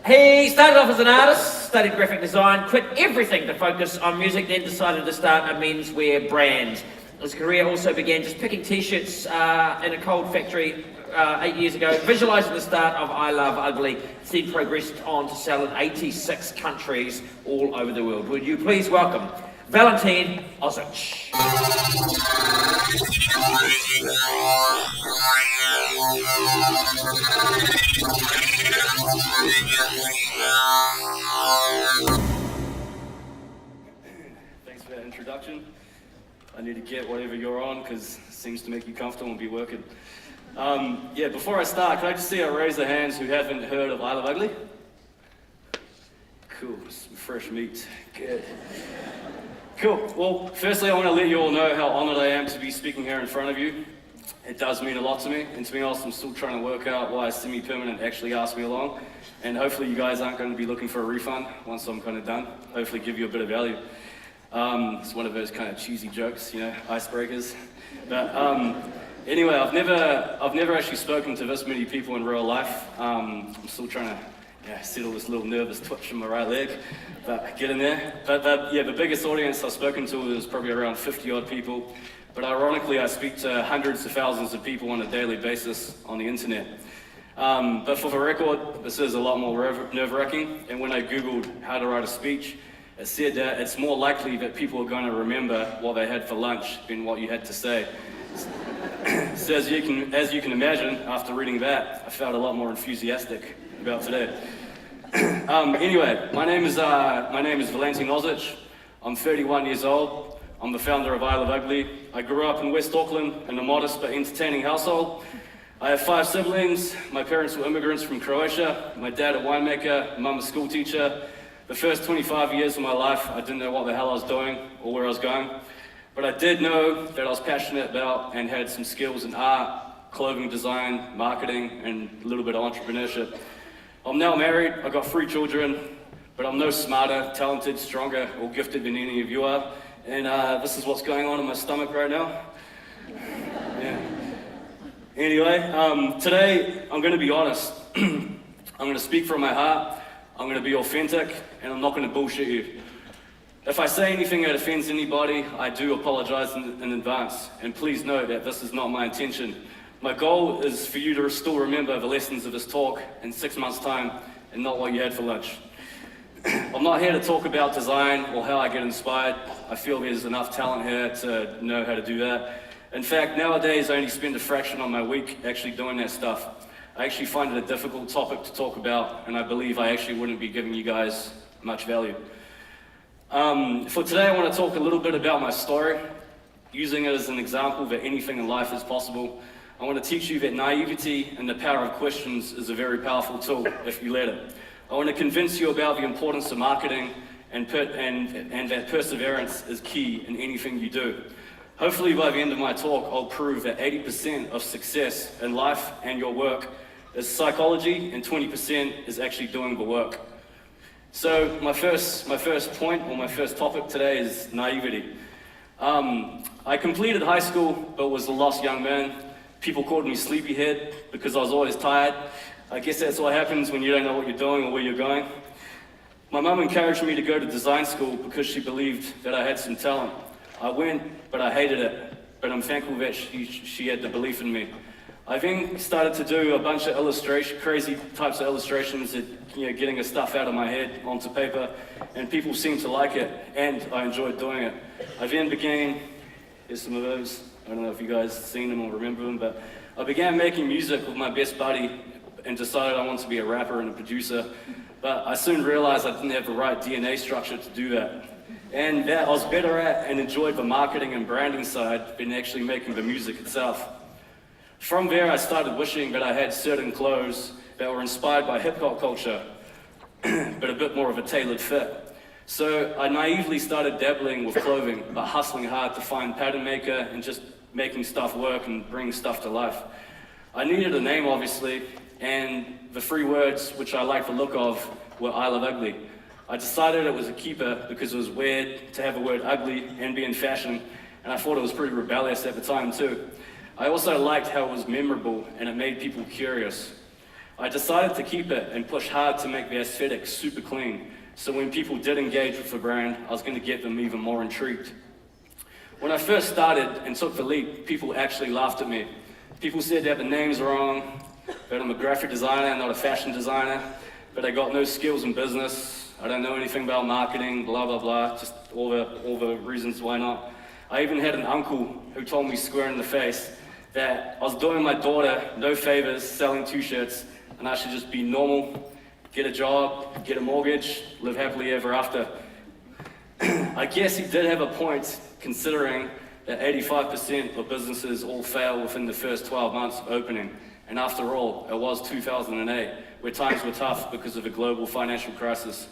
He started off as an artist, studied graphic design, quit everything to focus on music, then decided to start a menswear brand. His career also began just picking t-shirts in a cold factory 8 years ago, visualising the start of I Love Ugly, then progressed on to sell in 86 countries all over the world. Would you please welcome Valentin Ozich. Thanks for that introduction. I need to get whatever you're on because it seems to make you comfortable and be working. Before I start, can I just see a raise of hands who haven't heard of I Love Ugly? Cool, some fresh meat, good. Cool, well, firstly I want to let you all know how honoured I am to be speaking here in front of you. It does mean a lot to me, and to be honest, I'm still trying to work out why Semi Permanent actually asked me along, and hopefully you guys aren't going to be looking for a refund once I'm kind of done. Hopefully give you a bit of value. It's one of those kind of cheesy jokes, you know, icebreakers. But anyway, I've never actually spoken to this many people in real life. I'm still trying to settle this little nervous twitch in my right leg, but get in there. But the biggest audience I've spoken to is probably around 50 odd people. But ironically, I speak to hundreds of thousands of people on a daily basis on the internet. But for the record, this is a lot more nerve-wracking. And when I Googled how to write a speech, it said that it's more likely that people are going to remember what they had for lunch than what you had to say. So as you can imagine, after reading that, I felt a lot more enthusiastic about today. Anyway, my name is Valentin Ozich. I'm 31 years old. I'm the founder of I Love Ugly. I grew up in West Auckland in a modest but entertaining household. I have 5 siblings. My parents were immigrants from Croatia. My dad a winemaker, mum a school teacher. The first 25 years of my life, I didn't know what the hell I was doing or where I was going. But I did know that I was passionate about and had some skills in art, clothing design, marketing, and a little bit of entrepreneurship. I'm now married, I've got 3 children, but I'm no smarter, talented, stronger, or gifted than any of you are. And this is what's going on in my stomach right now. Yeah. Anyway, today I'm going to be honest. I'm going to speak from my heart, I'm going to be authentic, and I'm not going to bullshit you. If I say anything that offends anybody, I do apologize in advance. And please know that this is not my intention. My goal is for you to still remember the lessons of this talk in 6 months' time and not what you had for lunch. I'm not here to talk about design or how I get inspired. I feel there's enough talent here to know how to do that. In fact, nowadays I only spend a fraction of my week actually doing that stuff. I actually find it a difficult topic to talk about, and I believe I actually wouldn't be giving you guys much value. For today, I want to talk a little bit about my story, using it as an example that anything in life is possible. I want to teach you that naivety and the power of questions is a very powerful tool if you let it. I want to convince you about the importance of marketing and that perseverance is key in anything you do. Hopefully by the end of my talk, I'll prove that 80% of success in life and your work is psychology and 20% is actually doing the work. So my first point, or my first topic today is naivety. I completed high school, but was a lost young man. People called me sleepyhead because I was always tired. I guess that's what happens when you don't know what you're doing or where you're going. My mum encouraged me to go to design school because she believed that I had some talent. I went, but I hated it. But I'm thankful that she had the belief in me. I then started to do a bunch of crazy types of illustrations that, getting the stuff out of my head onto paper, and people seemed to like it, and I enjoyed doing it. I then began, here's some of those, I don't know if you guys have seen them or remember them, but I began making music with my best buddy and decided I wanted to be a rapper and a producer, but I soon realized I didn't have the right DNA structure to do that. And that I was better at and enjoyed the marketing and branding side than actually making the music itself. From there, I started wishing that I had certain clothes that were inspired by hip-hop culture, but a bit more of a tailored fit. So I naively started dabbling with clothing, but hustling hard to find pattern maker and just making stuff work and bring stuff to life. I needed a name, obviously, and the 3 words which I liked the look of were I Love Ugly. I decided it was a keeper because it was weird to have the word ugly and be in fashion, and I thought it was pretty rebellious at the time too. I also liked how it was memorable and it made people curious. I decided to keep it and push hard to make the aesthetic super clean, so when people did engage with the brand, I was going to get them even more intrigued. When I first started and took the leap, people actually laughed at me. People said that the name's wrong, that I'm a graphic designer, not a fashion designer, but I got no skills in business, I don't know anything about marketing, blah, blah, blah, just all the reasons why not. I even had an uncle who told me square in the face that I was doing my daughter no favors selling t-shirts and I should just be normal, get a job, get a mortgage, live happily ever after. I guess he did have a point, considering that 85% of businesses all fail within the first 12 months of opening. And after all, it was 2008, where times were tough because of a global financial crisis.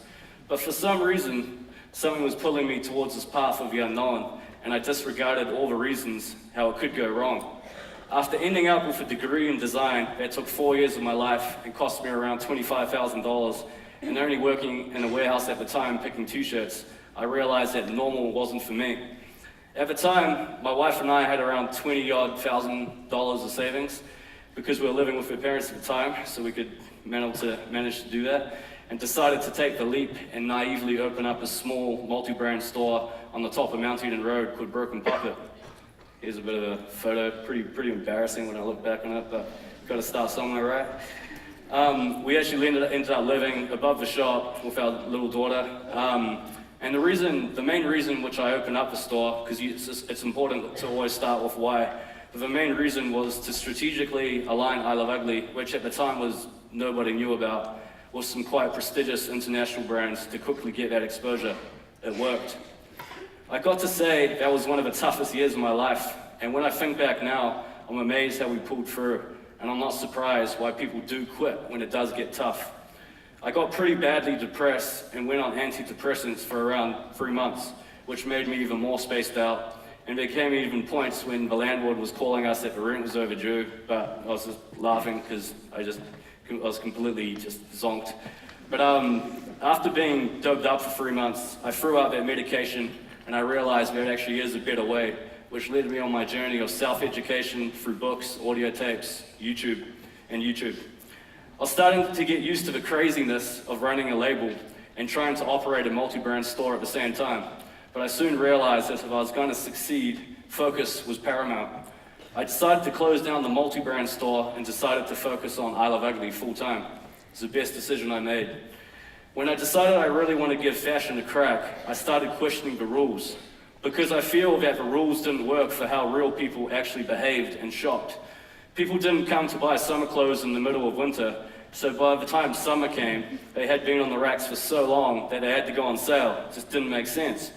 But for some reason, something was pulling me towards this path of the unknown, and I disregarded all the reasons how it could go wrong. After ending up with a degree in design that took 4 years of my life and cost me around $25,000, and only working in a warehouse at the time picking t-shirts, I realized that normal wasn't for me. At the time, my wife and I had around $20,000 of savings because we were living with her parents at the time, so we could manage to do that, and decided to take the leap and naively open up a small multi-brand store on the top of Mount Eden Road called Broken Pocket. Here's a bit of a photo, pretty embarrassing when I look back on it, but got to start somewhere, right? We actually ended up living above the shop with our little daughter. And the main reason which I opened up the store, because it's important to always start with why, but the main reason was to strategically align I Love Ugly, which at the time was nobody knew about, with some quite prestigious international brands to quickly get that exposure. It worked. I got to say that was one of the toughest years of my life, and when I think back now, I'm amazed how we pulled through, and I'm not surprised why people do quit when it does get tough. I got pretty badly depressed and went on antidepressants for around 3 months, which made me even more spaced out. And there came even points when the landlord was calling us that the rent was overdue, but I was just laughing because I was completely just zonked. But after being doped up for 3 months, I threw out that medication and I realized there actually is a better way, which led me on my journey of self-education through books, audio tapes, YouTube. I was starting to get used to the craziness of running a label and trying to operate a multi-brand store at the same time. But I soon realized that if I was going to succeed, focus was paramount. I decided to close down the multi-brand store and decided to focus on I Love Ugly full-time. It's the best decision I made. When I decided I really want to give fashion a crack, I started questioning the rules, because I feel that the rules didn't work for how real people actually behaved and shopped. People didn't come to buy summer clothes in the middle of winter, so by the time summer came, they had been on the racks for so long that they had to go on sale. It just didn't make sense.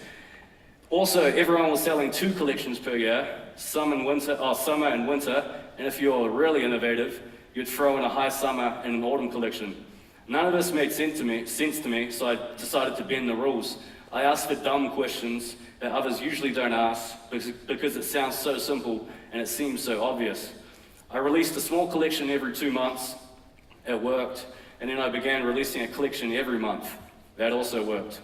Also, everyone was selling 2 collections per year, summer and winter, and if you were really innovative, you'd throw in a high summer and an autumn collection. None of this made sense to me, so I decided to bend the rules. I asked the dumb questions that others usually don't ask because it sounds so simple and it seems so obvious. I released a small collection every 2 months. It worked. And then I began releasing a collection every month. That also worked.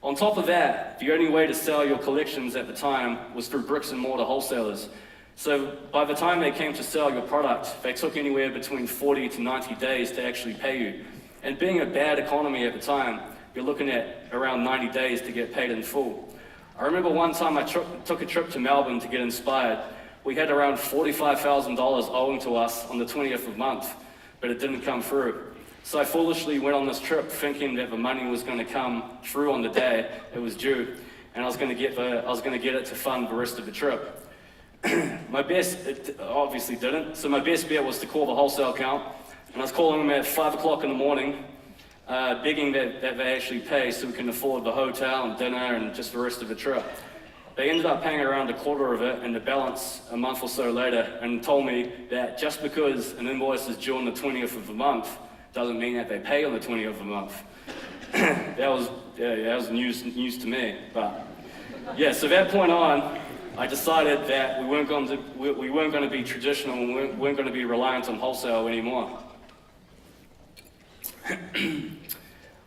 On top of that, the only way to sell your collections at the time was through bricks and mortar wholesalers. So by the time they came to sell your product, they took anywhere between 40 to 90 days to actually pay you. And being a bad economy at the time, you're looking at around 90 days to get paid in full. I remember one time I took a trip to Melbourne to get inspired. We had around $45,000 owing to us on the 20th of the month, but it didn't come through. So I foolishly went on this trip thinking that the money was going to come through on the day it was due, and I was going to get it to fund the rest of the trip. It obviously didn't, so my best bet was to call the wholesale account, and I was calling them at 5 o'clock in the morning, begging that they actually pay so we can afford the hotel and dinner and just the rest of the trip. They ended up paying around a quarter of it and the balance a month or so later, and told me that just because an invoice is due on the 20th of the month doesn't mean that they pay on the 20th of the month. that was news to me. But yeah, so that point on, I decided that we weren't going to be traditional and we weren't going to be reliant on wholesale anymore.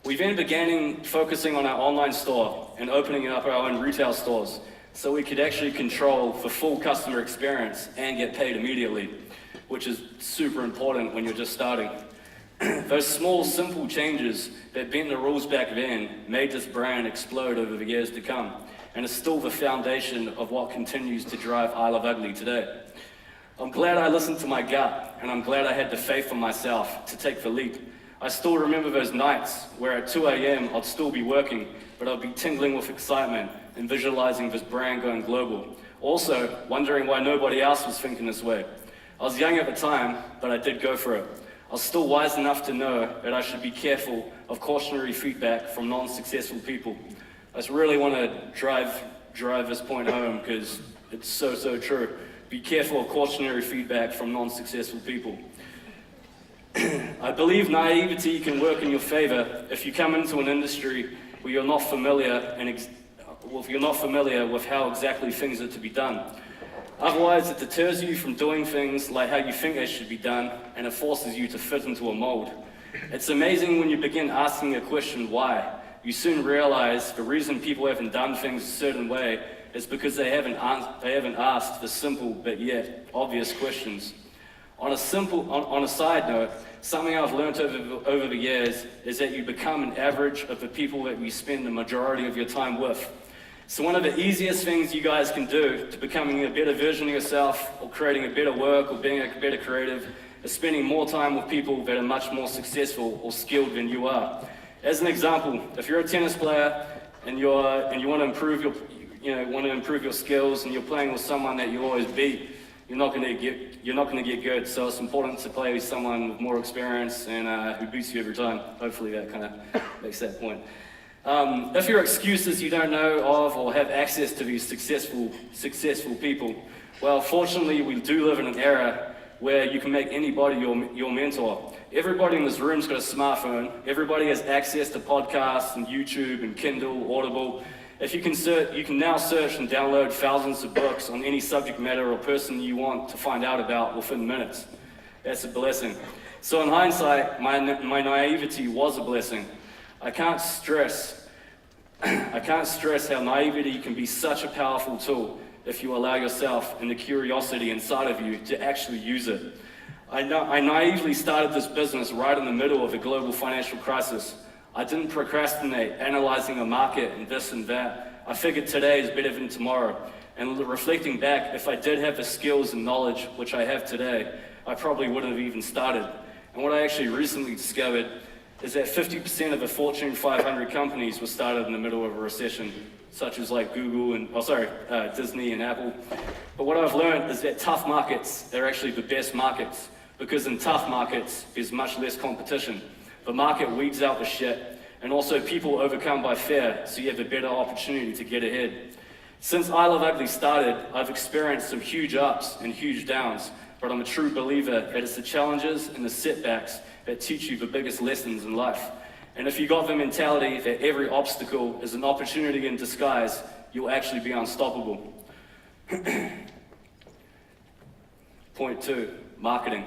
We then began focusing on our online store and opening up our own retail stores so we could actually control the full customer experience and get paid immediately, which is super important when you're just starting. Those small, simple changes that bent the rules back then made this brand explode over the years to come, and is still the foundation of what continues to drive I Love Ugly today. I'm glad I listened to my gut, and I'm glad I had the faith in myself to take the leap. I still remember those nights where at 2 a.m. I'd still be working, but I'd be tingling with excitement and visualizing this brand going global. Also, wondering why nobody else was thinking this way. I was young at the time, but I did go for it. I was still wise enough to know that I should be careful of cautionary feedback from non-successful people. I just really want to drive this point home because it's so true. Be careful of cautionary feedback from non-successful people. I believe naivety can work in your favor if you come into an industry where you're not familiar with how exactly things are to be done. Otherwise, it deters you from doing things like how you think they should be done, and it forces you to fit into a mold. It's amazing when you begin asking a question why. You soon realize the reason people haven't done things a certain way is because they haven't asked the simple but yet obvious questions. On a side note, something I've learned over the years is that you become an average of the people that you spend the majority of your time with. So one of the easiest things you guys can do to becoming a better version of yourself, or creating a better work, or being a better creative, is spending more time with people that are much more successful or skilled than you are. As an example, if you're a tennis player and you want to improve your skills, and you're playing with someone that you always beat, you're not going to get good. So it's important to play with someone with more experience and who beats you every time. Hopefully that kind of makes that point. If your excuse is you don't know of or have access to these successful people, well, fortunately we do live in an era where you can make anybody your mentor. Everybody in this room's got a smartphone. Everybody has access to podcasts and YouTube and Kindle, Audible. If you can now search and download thousands of books on any subject matter or person you want to find out about within minutes. That's a blessing. So in hindsight, my naivety was a blessing. I can't stress how naivety can be such a powerful tool if you allow yourself and the curiosity inside of you to actually use it. I naively started this business right in the middle of a global financial crisis. I didn't procrastinate analyzing a market and this and that. I figured today is better than tomorrow. And reflecting back, if I did have the skills and knowledge which I have today, I probably wouldn't have even started. And what I actually recently discovered is that 50% of the Fortune 500 companies were started in the middle of a recession, such as like Google and, Disney and Apple. But what I've learned is that tough markets are actually the best markets, because in tough markets, there's much less competition. The market weeds out the shit, and also people overcome by fear, so you have a better opportunity to get ahead. Since I Love Ugly started, I've experienced some huge ups and huge downs, but I'm a true believer that it's the challenges and the setbacks that teach you the biggest lessons in life. And if you got the mentality that every obstacle is an opportunity in disguise, you'll actually be unstoppable. Point 2, marketing.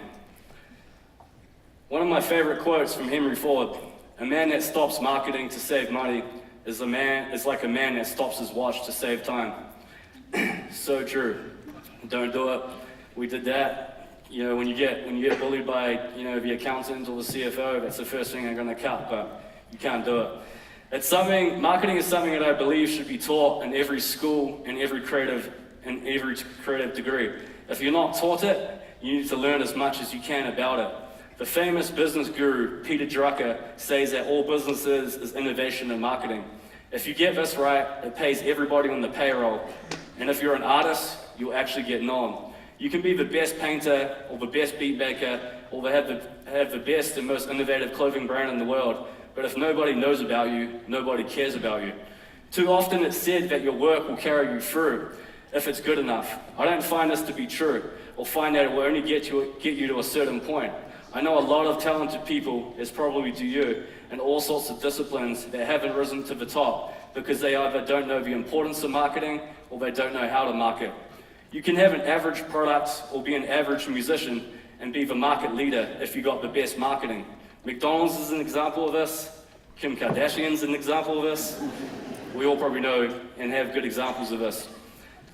One of my favorite quotes from Henry Ford: "A man that stops marketing to save money is like a man that stops his watch to save time." So true. Don't do it. We did that. You know, when you get bullied by, the accountant or the CFO, that's the first thing they're going to cut, but you can't do it. Marketing is something that I believe should be taught in every school and every creative degree. If you're not taught it, you need to learn as much as you can about it. The famous business guru, Peter Drucker, says that all businesses is innovation and marketing. If you get this right, it pays everybody on the payroll. And if you're an artist, you'll actually get known. You can be the best painter or the best beat maker or have the best and most innovative clothing brand in the world, but if nobody knows about you, nobody cares about you. Too often it's said that your work will carry you through if it's good enough. I don't find this to be true, or find that it will only get you to a certain point. I know a lot of talented people, as probably do you, in all sorts of disciplines that haven't risen to the top because they either don't know the importance of marketing or they don't know how to market. You can have an average product or be an average musician and be the market leader if you got the best marketing. McDonald's is an example of this. Kim Kardashian's an example of this. We all probably know and have good examples of this.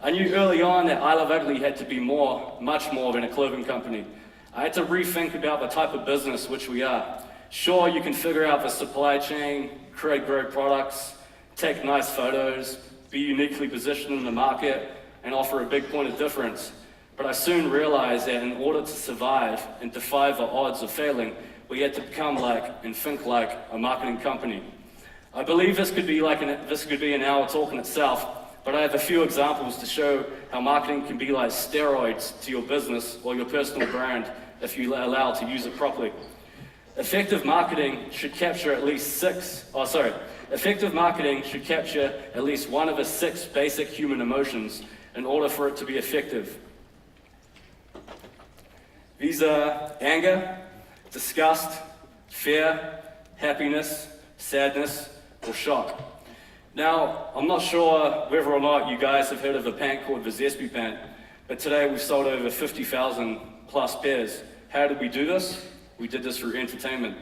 I knew early on that I Love Ugly had to be much more than a clothing company. I had to rethink about the type of business which we are. Sure, you can figure out the supply chain, create great products, take nice photos, be uniquely positioned in the market, and offer a big point of difference. But I soon realized that in order to survive and defy the odds of failing, we had to become like and think like a marketing company. I believe this could be an hour talk in itself, but I have a few examples to show how marketing can be like steroids to your business or your personal brand if you allow to use it properly. Effective marketing should capture at least one of the 6 basic human emotions in order for it to be effective. These are anger, disgust, fear, happiness, sadness, or shock. Now, I'm not sure whether or not you guys have heard of a pant called the Zesty pant, but today we've sold over 50,000 plus pairs. How did we do this? We did this through entertainment.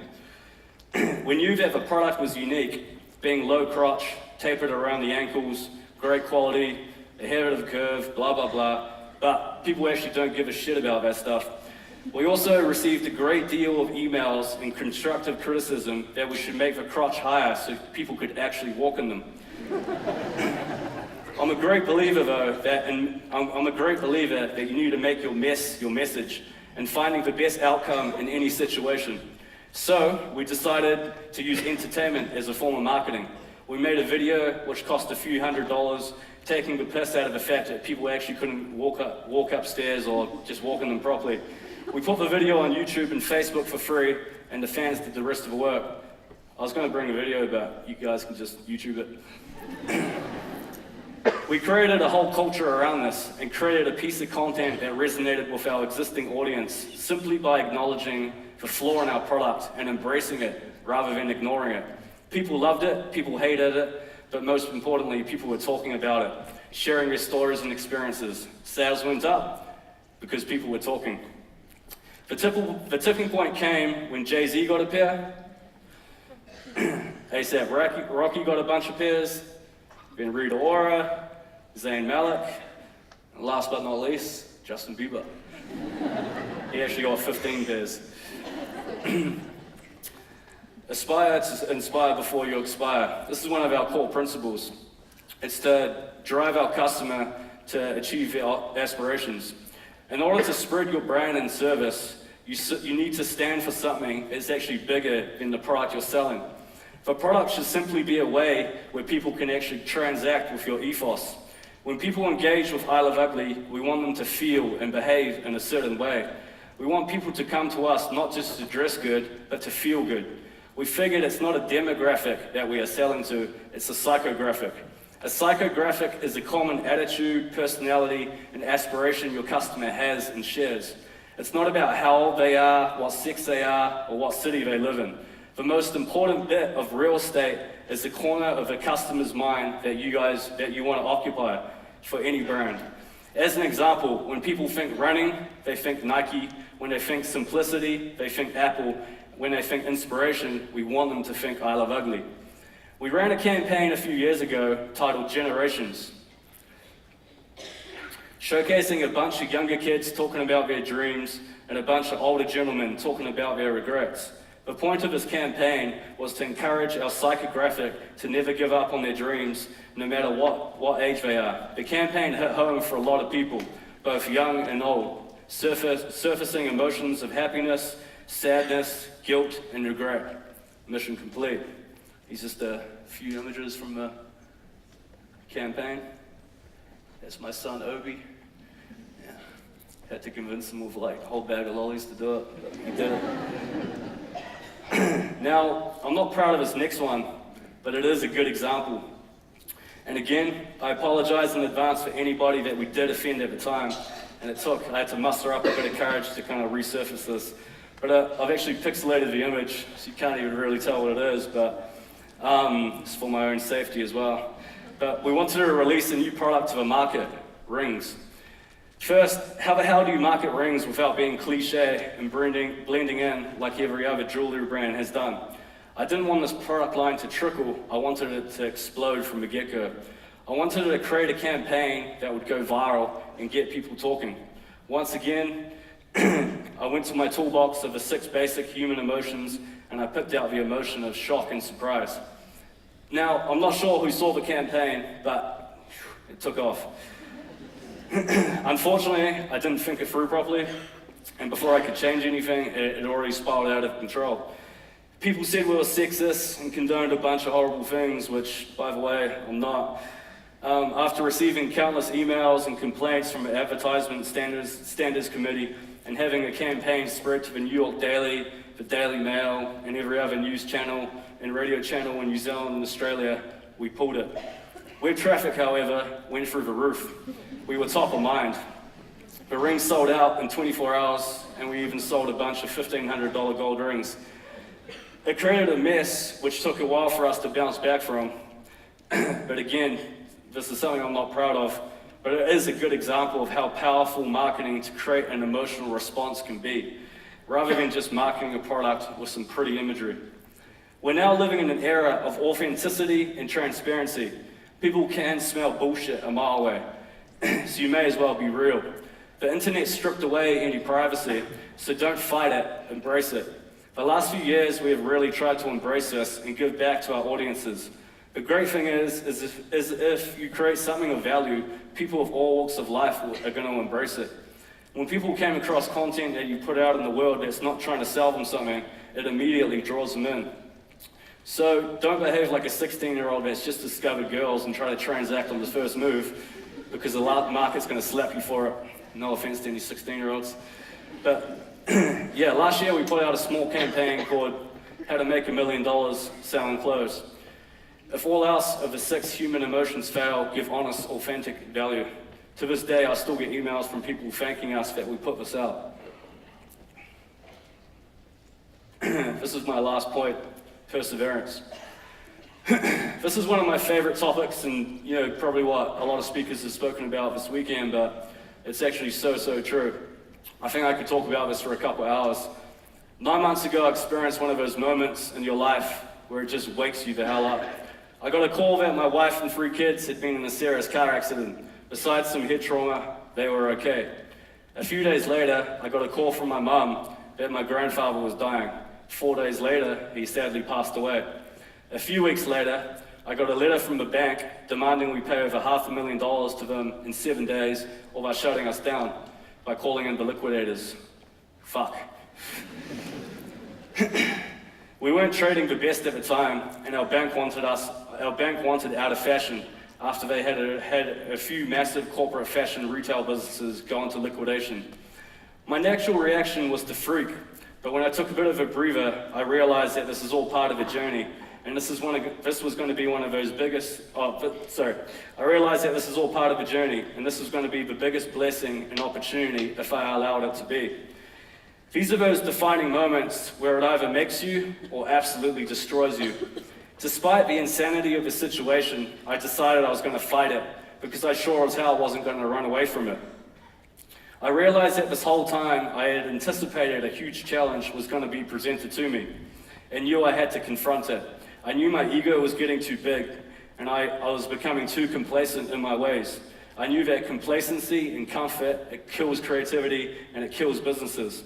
We knew that the product was unique, being low crotch, tapered around the ankles, great quality, ahead of the curve, blah, blah, blah, but people actually don't give a shit about that stuff. We also received a great deal of emails and constructive criticism that we should make the crotch higher so people could actually walk in them. I'm a great believer that you need to make your mess your message and finding the best outcome in any situation. So we decided to use entertainment as a form of marketing. We made a video which cost a few $100s, taking the piss out of the fact that people actually couldn't walk upstairs or just walk in them properly. We put the video on YouTube and Facebook for free, and the fans did the rest of the work. I was going to bring a video, but you guys can just YouTube it. We created a whole culture around this and created a piece of content that resonated with our existing audience simply by acknowledging the flaw in our product and embracing it rather than ignoring it. People loved it, people hated it, but most importantly, people were talking about it, sharing their stories and experiences. Sales went up because people were talking. The tipping point came when Jay-Z got a pair, ASAP Rocky got a bunch of pairs, then Rita Ora, Zayn Malik, and last but not least, Justin Bieber. He actually got 15 pairs. Aspire to inspire before you expire. This is one of our core principles. It's to drive our customer to achieve their aspirations. In order to spread your brand and service, you need to stand for something that's actually bigger than the product you're selling. The product should simply be a way where people can actually transact with your ethos. When people engage with I Love Ugly, we want them to feel and behave in a certain way. We want people to come to us not just to dress good, but to feel good. We figured it's not a demographic that we are selling to, it's a psychographic. A psychographic is a common attitude, personality, and aspiration your customer has and shares. It's not about how old they are, what sex they are, or what city they live in. The most important bit of real estate is the corner of the customer's mind that you want to occupy for any brand. As an example, when people think running, they think Nike. When they think simplicity, they think Apple. When they think inspiration, we want them to think I Love Ugly. We ran a campaign a few years ago titled Generations, showcasing a bunch of younger kids talking about their dreams and a bunch of older gentlemen talking about their regrets. The point of this campaign was to encourage our psychographic to never give up on their dreams, no matter what age they are. The campaign hit home for a lot of people, both young and old, surfacing emotions of happiness, sadness, guilt, and regret. Mission complete. These are just a few images from the campaign. That's my son, Obi. Yeah. Had to convince him with like a whole bag of lollies to do it, but he did it. Now, I'm not proud of this next one, but it is a good example. And again, I apologize in advance for anybody that we did offend at the time, and I had to muster up a bit of courage to kind of resurface this. But I've actually pixelated the image, so you can't even really tell what it is, but it's for my own safety as well. But we wanted to release a new product to the market, rings. First, how the hell do you market rings without being cliche and blending in like every other jewelry brand has done? I didn't want this product line to trickle, I wanted it to explode from the get-go. I wanted to create a campaign that would go viral and get people talking. Once again, I went to my toolbox of the 6 basic human emotions and I picked out the emotion of shock and surprise. Now, I'm not sure who saw the campaign, but it took off. Unfortunately, I didn't think it through properly, and before I could change anything, it already spiraled out of control. People said we were sexist and condoned a bunch of horrible things, which, by the way, I'm not. After receiving countless emails and complaints from the Advertisement Standards Committee and having a campaign spread to the New York Daily, the Daily Mail, and every other news channel and radio channel in New Zealand and Australia, we pulled it. Web traffic, however, went through the roof. We were top of mind. The rings sold out in 24 hours, and we even sold a bunch of $1,500 gold rings. It created a mess, which took a while for us to bounce back from. But again, this is something I'm not proud of, but it is a good example of how powerful marketing to create an emotional response can be, rather than just marketing a product with some pretty imagery. We're now living in an era of authenticity and transparency. People can smell bullshit a mile away, so you may as well be real. The internet stripped away any privacy, so don't fight it, embrace it. The last few years, we have really tried to embrace this and give back to our audiences. The great thing is if you create something of value, people of all walks of life are going to embrace it. When people came across content that you put out in the world that's not trying to sell them something, it immediately draws them in. So don't behave like a 16-year-old that's just discovered girls and try to transact on the first move, because the market's going to slap you for it. No offense to any 16-year-olds. But yeah, last year we put out a small campaign called How to Make $1 Million Selling Clothes. If all else of the 6 human emotions fail, give honest, authentic value. To this day, I still get emails from people thanking us that we put this out. This is my last point, perseverance. This is one of my favorite topics, and probably what a lot of speakers have spoken about this weekend, but it's actually so true. I think I could talk about this for a couple hours. 9 months ago, I experienced one of those moments in your life where it just wakes you the hell up. I got a call that my wife and 3 kids had been in a serious car accident. Besides some head trauma, they were okay. A few days later, I got a call from my mum that my grandfather was dying. 4 days later, he sadly passed away. A few weeks later, I got a letter from the bank demanding we pay over $500,000 to them in 7 days, or by shutting us down, by calling in the liquidators. Fuck. We weren't trading the best at the time, and our bank wanted out of fashion after they had a few massive corporate fashion retail businesses go into liquidation. My natural reaction was to freak, but when I took a bit of a breather, I realized that this is all part of a journey, and this was going to be one of those biggest, I realized that this is all part of a journey, and this was going to be the biggest blessing and opportunity if I allowed it to be. These are those defining moments where it either makes you or absolutely destroys you. Despite the insanity of the situation, I decided I was going to fight it, because I sure as hell wasn't going to run away from it. I realized that this whole time I had anticipated a huge challenge was going to be presented to me, and knew I had to confront it. I knew my ego was getting too big, and I was becoming too complacent in my ways. I knew that complacency and comfort, it kills creativity and it kills businesses.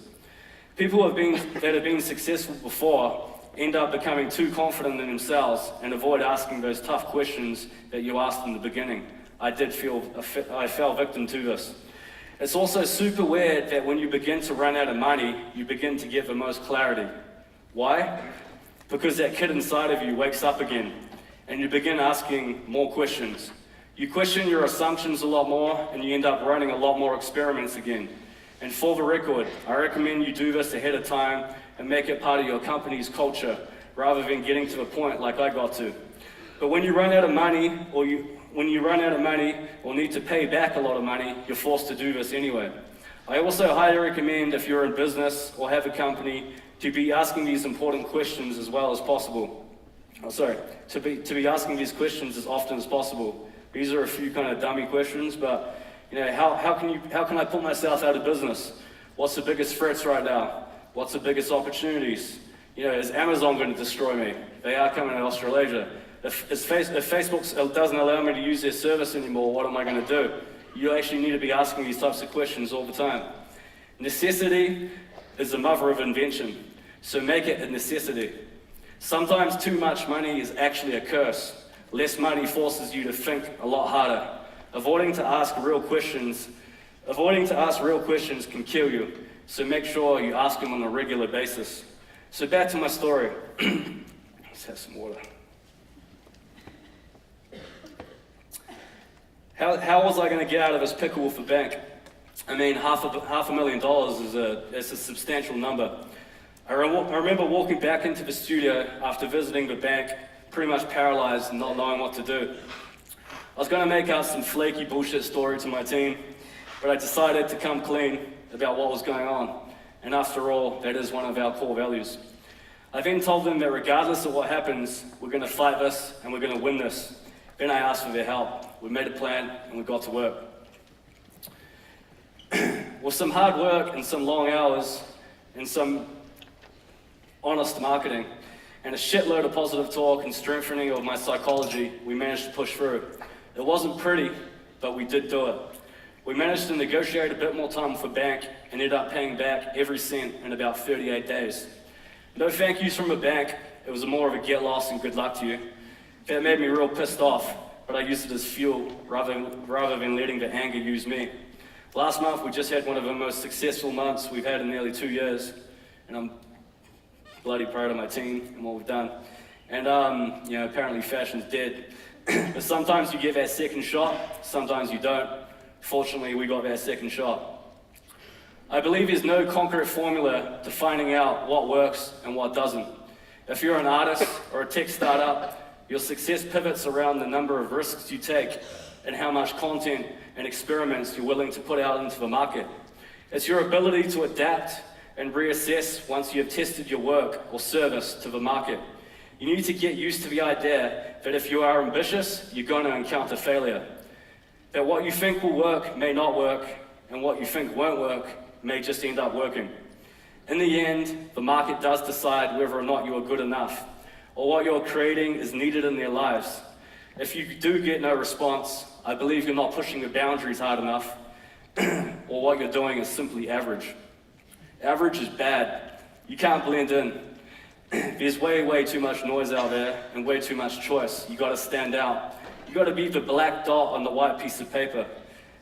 People that have been successful before end up becoming too confident in themselves and avoid asking those tough questions that you asked in the beginning. I fell victim to this. It's also super weird that when you begin to run out of money, you begin to get the most clarity. Why? Because that kid inside of you wakes up again, and you begin asking more questions. You question your assumptions a lot more, and you end up running a lot more experiments again. And for the record, I recommend you do this ahead of time and make it part of your company's culture, rather than getting to the point like I got to. But when you run out of money, or need to pay back a lot of money, you're forced to do this anyway. I also highly recommend, if you're in business or have a company, to be asking these important questions as well as possible. To be asking these questions as often as possible. These are a few kind of dummy questions, but how can I put myself out of business? What's the biggest threats right now? What's the biggest opportunities? Is Amazon going to destroy me? They are coming to Australasia. If Facebook doesn't allow me to use their service anymore, what am I going to do? You actually need to be asking these types of questions all the time. Necessity is the mother of invention. so make it a necessity. Sometimes too much money is actually a curse. Less money forces you to think a lot harder. Avoiding to ask real questions can kill you, so make sure you ask them on a regular basis. So back to my story. Let's have some water. How was I going to get out of this pickle with the bank? I mean, $500,000 is a substantial number. I remember walking back into the studio after visiting the bank, pretty much paralyzed and not knowing what to do. I was going to make up some flaky bullshit story to my team, but I decided to come clean about what was going on. And after all, that is one of our core values. I then told them that regardless of what happens, we're going to fight this and we're going to win this. Then I asked for their help. We made a plan and we got to work. With some hard work and some long hours and some honest marketing and a shitload of positive talk and strengthening of my psychology, we managed to push through. It wasn't pretty, but we did do it. We managed to negotiate a bit more time with the bank and ended up paying back every cent in about 38 days. No thank yous from the bank. It was more of a get lost and good luck to you. That made me real pissed off, but I used it as fuel rather than letting the anger use me. Last month, we just had one of the most successful months we've had in nearly 2 years, and I'm bloody proud of my team and what we've done. And apparently fashion's dead. But sometimes you get that second shot, sometimes you don't. Fortunately, we got that second shot. I believe there's no concrete formula to finding out what works and what doesn't. If you're an artist or a tech startup, your success pivots around the number of risks you take and how much content and experiments you're willing to put out into the market. It's your ability to adapt and reassess once you have tested your work or service to the market. You need to get used to the idea that if you are ambitious, you're going to encounter failure. That what you think will work may not work, and what you think won't work may just end up working. In the end, the market does decide whether or not you are good enough, or what you're creating is needed in their lives. If you do get no response, I believe you're not pushing the boundaries hard enough, or what you're doing is simply average. Average is bad. You can't blend in. There's way too much noise out there and way too much choice. You gotta stand out. You gotta be the black dot on the white piece of paper.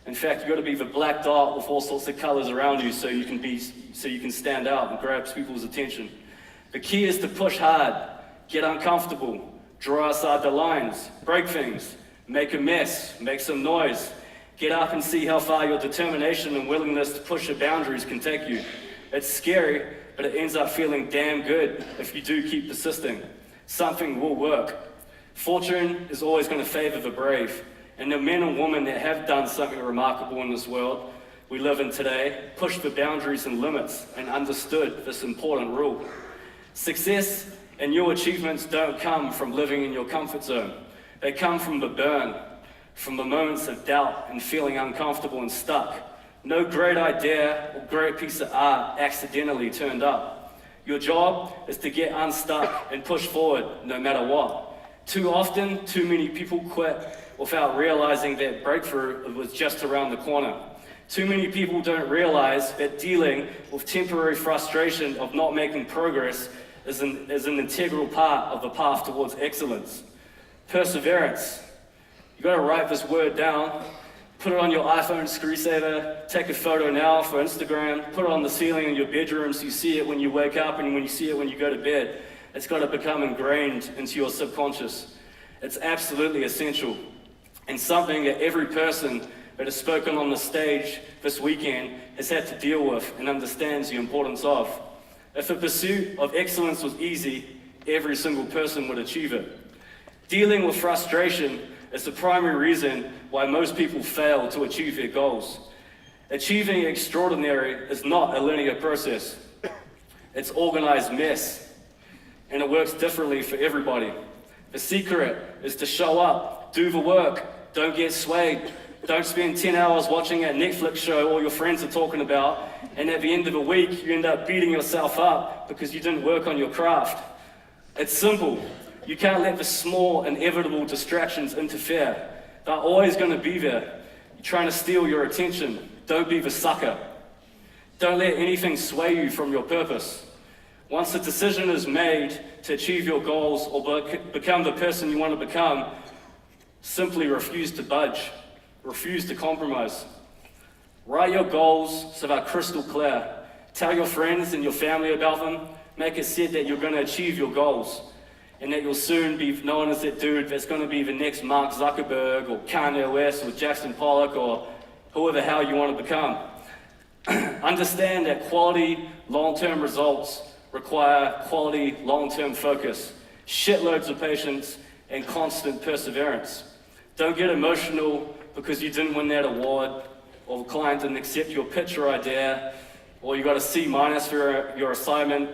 In fact, you gotta be the black dot with all sorts of colors around you so you can stand out and grab people's attention. The key is to push hard, get uncomfortable, draw outside the lines, break things, make a mess, make some noise, get up and see how far your determination and willingness to push your boundaries can take you. It's scary, but it ends up feeling damn good if you do keep persisting. Something will work. Fortune is always going to favor the brave, and the men and women that have done something remarkable in this world we live in today pushed the boundaries and limits and understood this important rule. Success and your achievements don't come from living in your comfort zone. They come from the burn, from the moments of doubt and feeling uncomfortable and stuck. No great idea or great piece of art accidentally turned up. Your job is to get unstuck and push forward no matter what. Too often, too many people quit without realizing that breakthrough was just around the corner. Too many people don't realize that dealing with temporary frustration of not making progress is an integral part of the path towards excellence. Perseverance. You gotta write this word down, put it on your iPhone screensaver, take a photo now for Instagram, put it on the ceiling in your bedroom so you see it when you wake up and when you see it when you go to bed. It's gotta become ingrained into your subconscious. It's absolutely essential, and something that every person that has spoken on the stage this weekend has had to deal with and understands the importance of. If the pursuit of excellence was easy, every single person would achieve it. Dealing with frustration is the primary reason why most people fail to achieve their goals. Achieving extraordinary is not a linear process. It's organized mess, and it works differently for everybody. The secret is to show up, do the work, don't get swayed. Don't spend 10 hours watching a Netflix show all your friends are talking about, and at the end of the week, you end up beating yourself up because you didn't work on your craft. It's simple. You can't let the small, inevitable distractions interfere. They're always going to be there. You're trying to steal your attention. Don't be the sucker. Don't let anything sway you from your purpose. Once a decision is made to achieve your goals or become the person you want to become, simply refuse to budge, refuse to compromise. Write your goals so they're crystal clear. Tell your friends and your family about them. Make it said that you're going to achieve your goals and that you'll soon be known as that dude that's going to be the next Mark Zuckerberg or Kanye West or Jackson Pollock or whoever the hell you want to become. Understand that quality long-term results require quality long-term focus, shitloads of patience, and constant perseverance. Don't get emotional because you didn't win that award, or the client didn't accept your pitch or idea, or you got a C- for your assignment,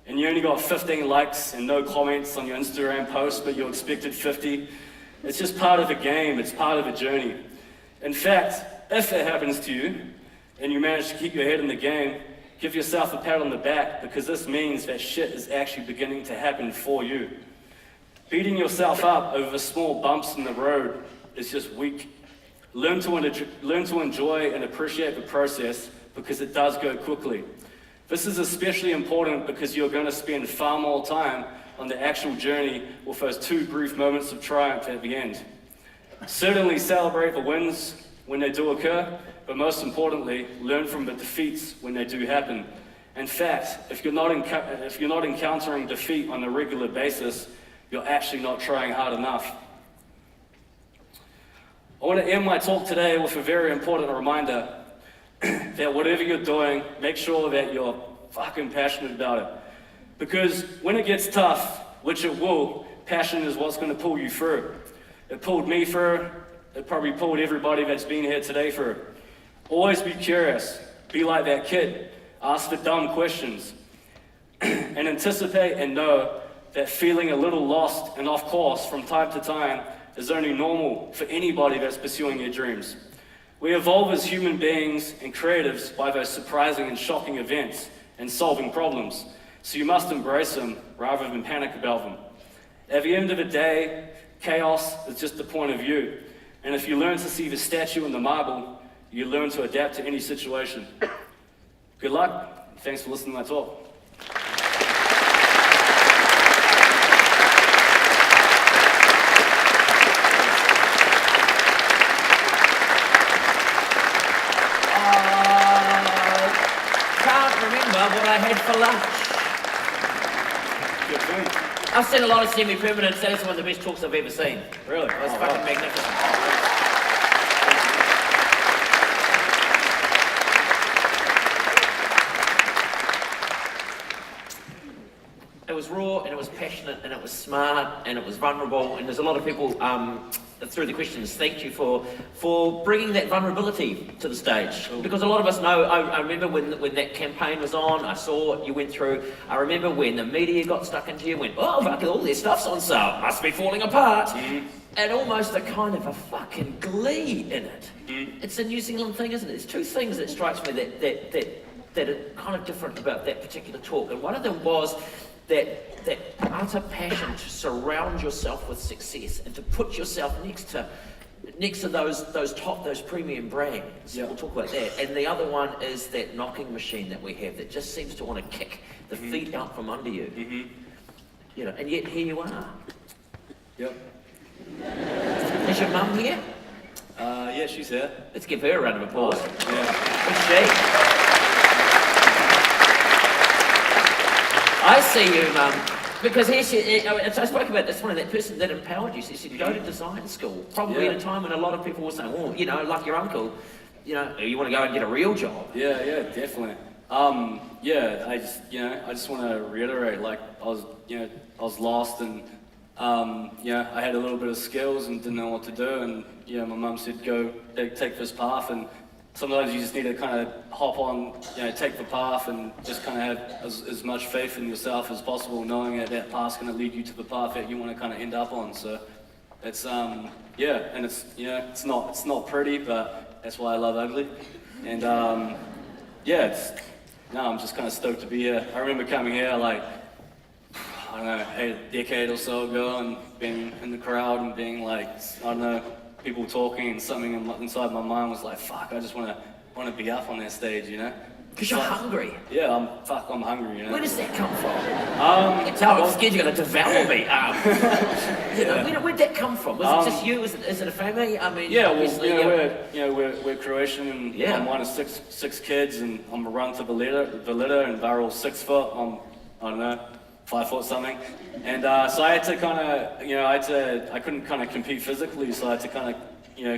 and you only got 15 likes and no comments on your Instagram post, but you expected 50. It's just part of the game, it's part of the journey. In fact, if it happens to you, and you manage to keep your head in the game, give yourself a pat on the back, because this means that shit is actually beginning to happen for you. Beating yourself up over the small bumps in the road is just weak. Learn to enjoy and appreciate the process, because it does go quickly. This is especially important because you're going to spend far more time on the actual journey with those 2 brief moments of triumph at the end. Certainly celebrate the wins when they do occur, but most importantly, learn from the defeats when they do happen. In fact, if you're not encountering defeat on a regular basis, you're actually not trying hard enough. I want to end my talk today with a very important reminder that whatever you're doing, make sure that you're fucking passionate about it. Because when it gets tough, which it will, passion is what's going to pull you through. It pulled me through. It probably pulled everybody that's been here today through. Always be curious. Be like that kid. Ask the dumb questions. And anticipate and know that feeling a little lost and off course from time to time is only normal for anybody that's pursuing their dreams. We evolve as human beings and creatives by those surprising and shocking events and solving problems. So you must embrace them rather than panic about them. At the end of the day, chaos is just the point of view. And if you learn to see the statue in the marble, you learn to adapt to any situation. Good luck. Thanks for listening to my talk. What I had for lunch. Good food. I've seen a lot of Semi Permanent. That's one of the best talks I've ever seen. Really? It was fucking magnificent. It was raw and it was passionate and it was smart and it was vulnerable, and there's a lot of people through the questions, thank you for bringing that vulnerability to the stage. Sure. Because a lot of us know, I remember when that campaign was on, I saw what you went through. I remember when the media got stuck into you and went, oh fuck, all their stuff's on sale, must be falling apart. Mm. And almost a kind of a fucking glee in it. Mm. It's a New Zealand thing, isn't it? There's 2 things that strikes me that are kind of different about that particular talk. And one of them was that utter passion to surround yourself with success and to put yourself next to those premium brands. Yeah. We'll talk about that. And the other one is that knocking machine that we have that just seems to want to kick the feet out from under you. Mm-hmm. You know, and yet here you are. Yep. Is your mum here? Yeah, she's here. Let's give her a round of applause. Yeah. Who's she? I see you, Mum, because here I spoke about this one, that person that empowered you. She said, go to design school, probably at a time when a lot of people were saying, oh, you know, like your uncle, you know, you want to go and get a real job. Yeah, definitely. I just want to reiterate, like, I was lost and, I had a little bit of skills and didn't know what to do, and, my mum said, go take this path, and sometimes you just need to kind of hop on, take the path and just kind of have as much faith in yourself as possible, knowing that path's going to lead you to the path that you want to kind of end up on. So it's, and it's, it's not pretty, but that's why I love ugly. And I'm just kind of stoked to be here. I remember coming here like, I don't know, a decade or so ago and being in the crowd and being like, I don't know, people talking and something inside my mind was like, fuck, I just want to be up on that stage, Because you're hungry. Yeah, I'm hungry, you know. Where does that come from? You can tell I'm scared you're going to devour me. Where'd that come from? Was it just you? Is it a family? I mean, yeah, well, we're Croatian, and Yeah. I'm one of six kids, and I'm around to the litter, and they're all 6 foot. I'm, I don't know, 5 foot something, and so I had to kind of, I couldn't kind of compete physically, so I had to kind of,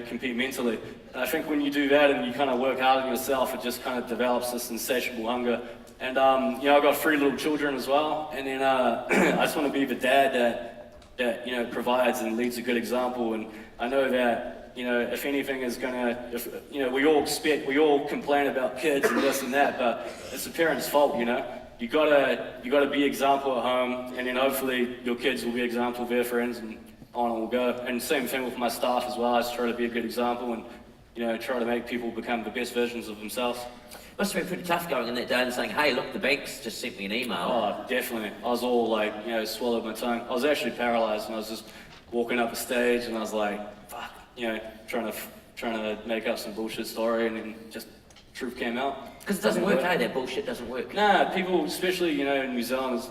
compete mentally. And I think when you do that and you kind of work hard on yourself, it just kind of develops this insatiable hunger. And I've got 3 little children as well, and then I just want to be the dad that provides and leads a good example. And I know that if anything is gonna, we all complain about kids and this and that, but it's the parents' fault. You gotta be example at home, and then hopefully your kids will be example of their friends, and on it will go. And same thing with my staff as well. I just try to be a good example and try to make people become the best versions of themselves. Must have been pretty tough going in that day and saying, hey, look, the bank's just sent me an email. Oh, definitely. I was all like, swallowed my tongue. I was actually paralyzed, and I was just walking up the stage, and I was like, fuck, trying to make up some bullshit story, and then just truth came out. Because it doesn't work, hey? That bullshit doesn't work. Nah, people, especially in New Zealand,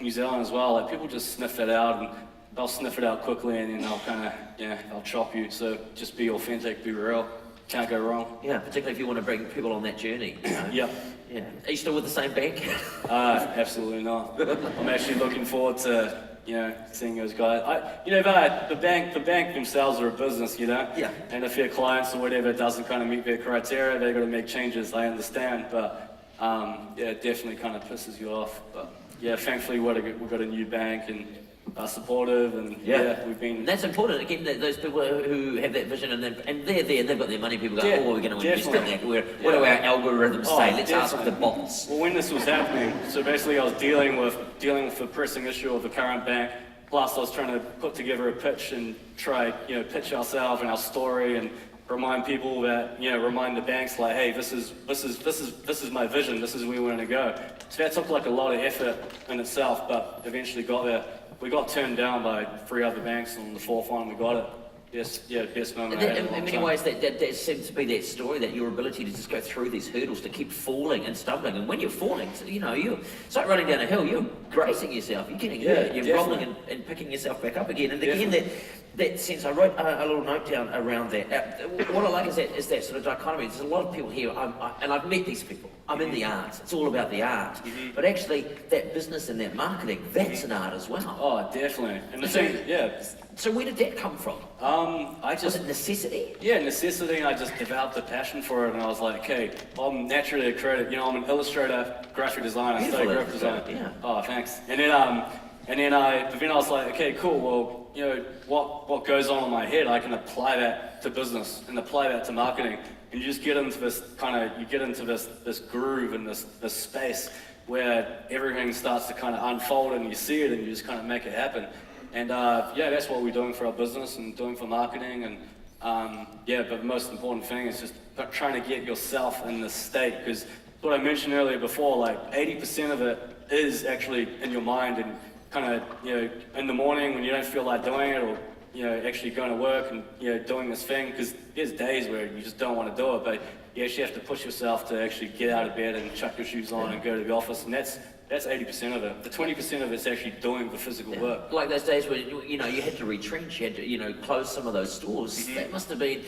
New Zealand as well. Like people just sniff that out, and they'll sniff it out quickly, and then they'll kind of, they'll chop you. So just be authentic, be real. Can't go wrong. Yeah, particularly if you want to bring people on that journey. Yep. Yeah. Are you still with the same bank? Absolutely not. I'm actually looking forward to, seeing those guys. The bank themselves are a business, Yeah. And if their clients or whatever doesn't kind of meet their criteria, they've got to make changes. I understand, but it definitely kind of pisses you off. But yeah, thankfully we've got a new bank and are supportive, and we've been. And that's important again. That those people who have that vision and they're there, they've got their money. People go, Yeah, we're going to invest in that. What do our algorithms Oh, say? Let's ask definitely. the bots. Well, when this was happening, so basically I was dealing with the pressing issue of the current bank. Plus, I was trying to put together a pitch and try, pitch ourselves and our story and remind people that, remind the banks like, hey, this is my vision. This is where we want to go. So that took like a lot of effort in itself, but eventually got there. We got turned down by 3 other banks, and on the 4th one we got it. Best moment I had in a long In many time. ways, that seems to be that story, that your ability to just go through these hurdles, to keep falling and stumbling. And when you're falling, it's like running down a hill. You're bracing yourself. You're getting hurt. You're definitely. rolling and picking yourself back up again. And again, that sense, I wrote a little note down around that. What I like is that sort of dichotomy. There's a lot of people here, and I've met these people. I'm in the arts. It's all about the art. But actually, that business and that marketing, that's an art as well. Oh, definitely. And the thing, So where did that come from? Was it necessity? Yeah, necessity, and I just developed a passion for it, and I was like, okay, I'm naturally a creative, I'm an illustrator, graphic designer, I studied graphic design. Yeah. Oh, thanks. But then I was like, okay, cool, well, what goes on in my head, I can apply that to business and apply that to marketing, and you just get into this this groove and this space where everything starts to kind of unfold, and you see it, and you just kind of make it happen. And that's what we're doing for our business and doing for marketing. And but the most important thing is just trying to get yourself in this state, because what I mentioned earlier before, like 80% of it is actually in your mind, and kind of, in the morning when you don't feel like doing it, or, actually going to work and, doing this thing, because there's days where you just don't want to do it, but you actually have to push yourself to actually get out of bed and chuck your shoes on and go to the office, and that's 80% of it. The 20% of it's actually doing the physical work. Like those days when, you had to retrench, you had to, close some of those stores. That must have been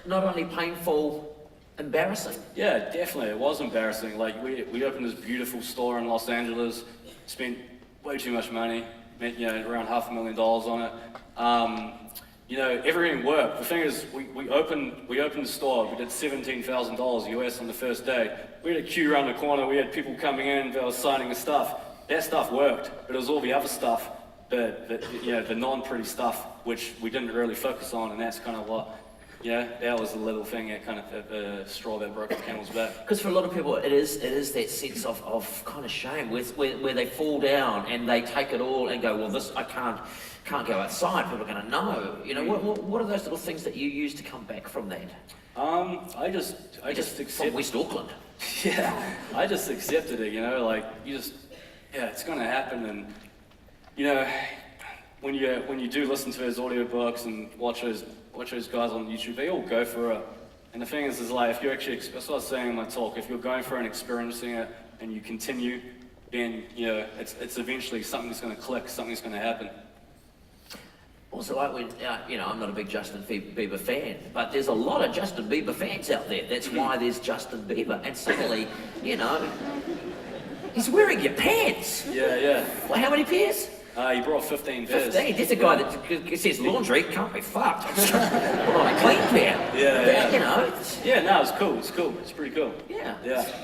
not only painful, embarrassing. Yeah, definitely. It was embarrassing. Like, we opened this beautiful store in Los Angeles, spent way too much money, around $500,000 on it. Everything worked. The thing is, we opened the store, we did $17,000 US on the first day. We had a queue around the corner, we had people coming in, they were signing the stuff. That stuff worked, but it was all the other stuff, the non-pretty stuff, which we didn't really focus on, and that's kind of what, that was the little thing that kind of, the straw that broke the camel's back. Because for a lot of people, it is that sense of kind of shame, where they fall down and they take it all and go, well, this, I can't go outside, people are going to know. What are those little things that you use to come back from that? I just accept. From West Auckland. Yeah, I just accepted it, it's going to happen, and, when you do listen to those audiobooks and watch those guys on YouTube, they all go for it, And the thing is like, if you actually, that's what I was saying in my talk, if you're going for and experiencing it and you continue, then, you know, it's eventually something's going to click, something's going to happen. Also, like when, you know, I'm not a big Justin Bieber fan, but there's a lot of Justin Bieber fans out there. That's why there's Justin Bieber. And suddenly, you know, he's wearing your pants. Yeah. Well, how many pairs? He brought 15 pairs. 15? There's a guy that says laundry, can't be fucked. Put on a clean pair. Yeah. You know. Yeah, no, it's cool. It's pretty cool. Yeah.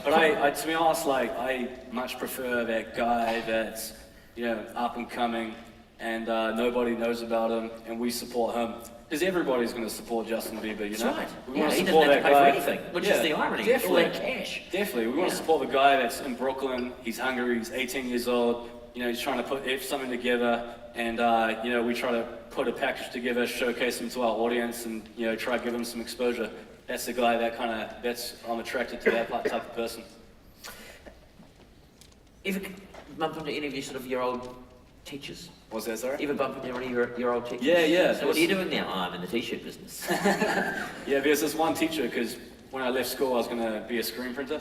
But I, to be honest, like, I much prefer that guy that's, you know, up and coming, and nobody knows about him, and we support him. Because everybody's going to support Justin Bieber, you know? That's right. We want to he support doesn't have that to pay guy. for anything, which is the irony. Definitely. All that cash. Definitely. We want to support the guy that's in Brooklyn. He's hungry. He's 18 years old. You know, he's trying to put something together, and you know, we try to put a package together, showcase him to our audience, and you know, try to give him some exposure. That's the guy I'm attracted to that type of person. Ever bump into any of your sort of your old teachers? What's that, sorry? Ever bump into any of your old teachers? Yeah. So what are you doing now? Oh, I'm in the t-shirt business. Yeah, there's this one teacher, because when I left school, I was going to be a screen printer,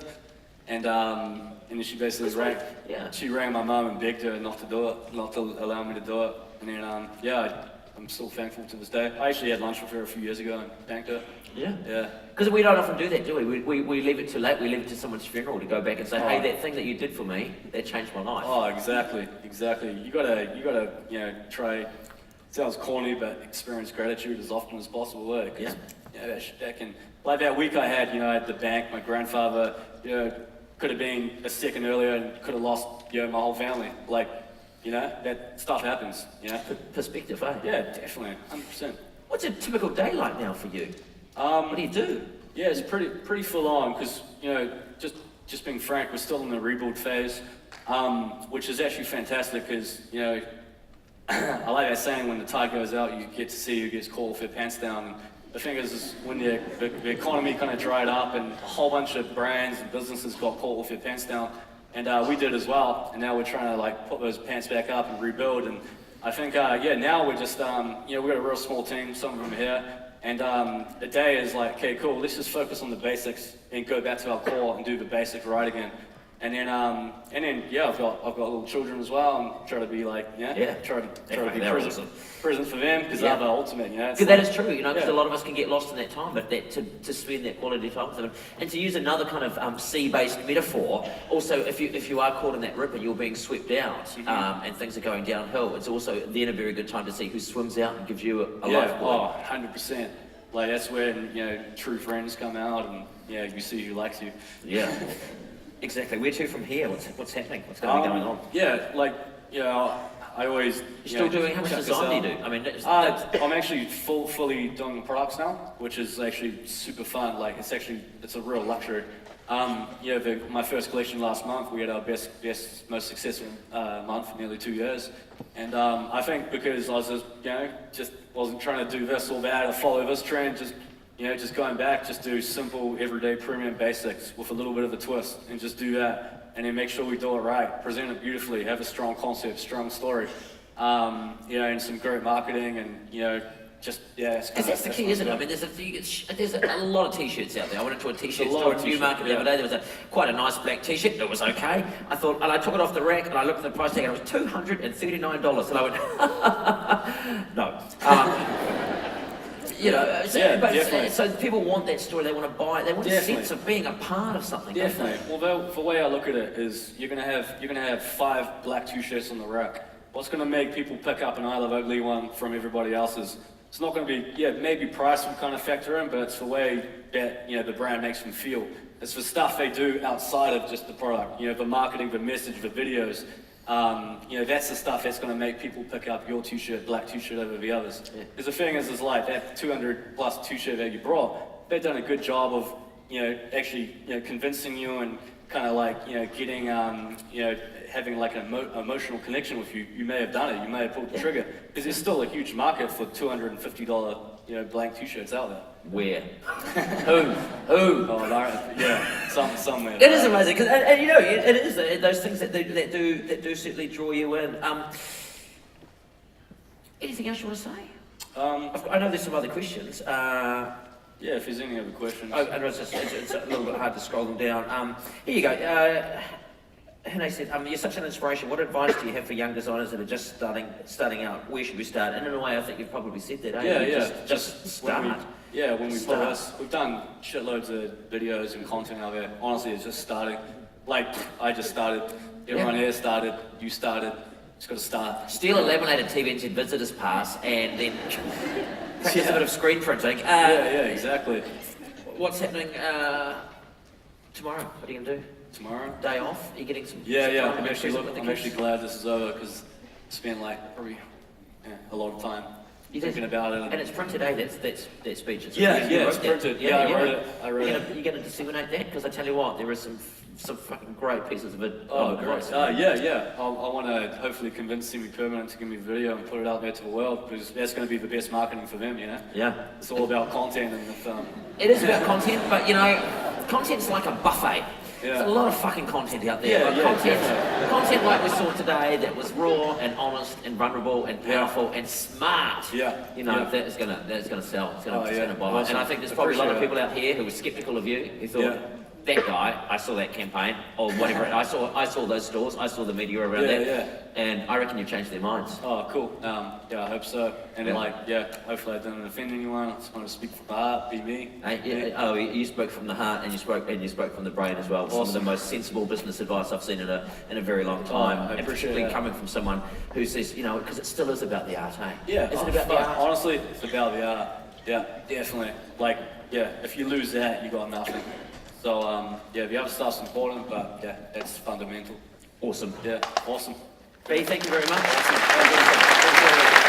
and then she basically rang my mum and begged her not to do it, not to allow me to do it. And then, I'm still thankful to this day. I actually had lunch with her a few years ago and thanked her. Yeah. Because we don't often do that, do we? We leave it too late. We leave it to someone's funeral to go back and say, hey, that thing that you did for me, that changed my life. Oh, exactly. You gotta, you know, try. It sounds corny, but experience gratitude as often as possible. Yeah. That can, like that week I had, you know, at the bank, my grandfather, you know, could have been a second earlier and could have lost, you know, my whole family. Like, you know, that stuff happens, you know. Perspective, eh? Yeah, definitely, 100%. What's a typical day like now for you? What do you do? Yeah, it's pretty full on, because, you know, just being frank, we're still in the rebuild phase, which is actually fantastic, because, you know, I like that saying, when the tide goes out, you get to see who gets caught with their pants down. And the thing is when the economy kind of dried up and a whole bunch of brands and businesses got caught with their pants down, and we did as well, and now we're trying to like put those pants back up and rebuild. And I think, now we're just, you know, we've got a real small team, some of them here, and the day is like, okay, cool, let's just focus on the basics and go back to our core and do the basics right again. And then, I've got little children as well, and try to be like, try to be present for them, because they're the ultimate, you know. Because that is true, you know, because a lot of us can get lost in that time, but that to spend that quality time with them. And to use another kind of sea-based metaphor, also if you are caught in that rip and you're being swept out, and things are going downhill, it's also then a very good time to see who swims out and gives you a lifeboat. 100%. Like that's when, you know, true friends come out, and you see who likes you. Yeah. Exactly. Where to from here? What's happening? What's going to be going on? Yeah, like, you know, I always... You're still doing... How much design do you do? I mean, I'm actually fully doing the products now, which is actually super fun. Like, it's a real luxury. My first collection last month, we had our best, most successful month for nearly 2 years. And I think because I was just wasn't trying to do this or that or follow this trend, just going back, just do simple, everyday premium basics with a little bit of a twist, and just do that, and then make sure we do it right, present it beautifully, have a strong concept, strong story, and some great marketing, and because that's the key, isn't it? I mean, there's a lot of t-shirts out there. I went into a t-shirt store in Newmarket the other day. There was quite a nice black t-shirt. It was okay. I thought, and I took it off the rack, and I looked at the price tag, and it was $239, and I went, no. So people want that story. They want to buy it. They want a sense of being a part of something. Definitely. Well, the way I look at it is, you're gonna have 5 black t-shirts on the rack. What's gonna make people pick up an I Love Ugly one from everybody else's? It's not gonna be, maybe price will kind of factor in, but it's the way that the brand makes them feel. It's the stuff they do outside of just the product. The marketing, the message, the videos. That's the stuff that's going to make people pick up your t-shirt, black t-shirt over the others. Because the thing is like that 200 plus t-shirt that you brought, they've done a good job of, actually, convincing you and kind of like, getting, having like an emotional connection with you. You may have done it, you may have pulled the trigger. Because there's still a huge market for $250, blank t-shirts out there. Where? Who? Oh, somewhere. It is amazing, because it is those things that do certainly draw you in. Anything else you want to say? I know there's some other questions. Yeah, if there's any other questions. Oh, and it's a little bit hard to scroll them down. Here you go. Hene said, you're such an inspiration. What advice do you have for young designers that are just starting out? Where should we start? And in a way, I think you've probably said that, eh? Just start. When we put this, we've done shitloads of videos and content out there. Honestly, it's just starting. Like, I just started. Everyone here started. You started. Just got to start. Steal a laminated TVNZ visitors pass and then practice a bit of screen printing. Exactly. What's happening tomorrow? What are you going to do? Tomorrow? Day off? Are you getting some time? I'm actually glad this is over because I spent like probably a lot of time thinking about it. And it's printed, eh? That speech. It's printed. I wrote it. You're going to disseminate that? Because I tell you what, there are some fucking great pieces of it. Oh, great. I want to hopefully convince Semi Permanent to give me a video and put it out there to the world because that's going to be the best marketing for them, you know? Yeah. It's all about content and the film. It is about content, but you know, content's like a buffet. Yeah. There's a lot of fucking content out there. Content like we saw today that was raw and honest and vulnerable and powerful and smart. You know, that is gonna sell. It's gonna buy. Awesome. And I think there's probably a lot of people out here who were skeptical of you, who thought that guy, I saw that campaign or whatever. I saw those stores. I saw the media around that, and I reckon you changed their minds. Oh, cool. I hope so. And hopefully I didn't offend anyone. I just want to speak from the heart, be me. Oh, you spoke from the heart, and you spoke from the brain as well. Awesome. Some of the most sensible business advice I've seen in a very long time. I and appreciate particularly that. coming from someone who says, you know, because it still is about the art, eh? Yeah. Is it about the art? Honestly, it's about the art. Yeah, definitely. Like, if you lose that, you got nothing. So, the other stuff's important, but that's fundamental. Awesome. Yeah, awesome. B, thank you very much. Awesome.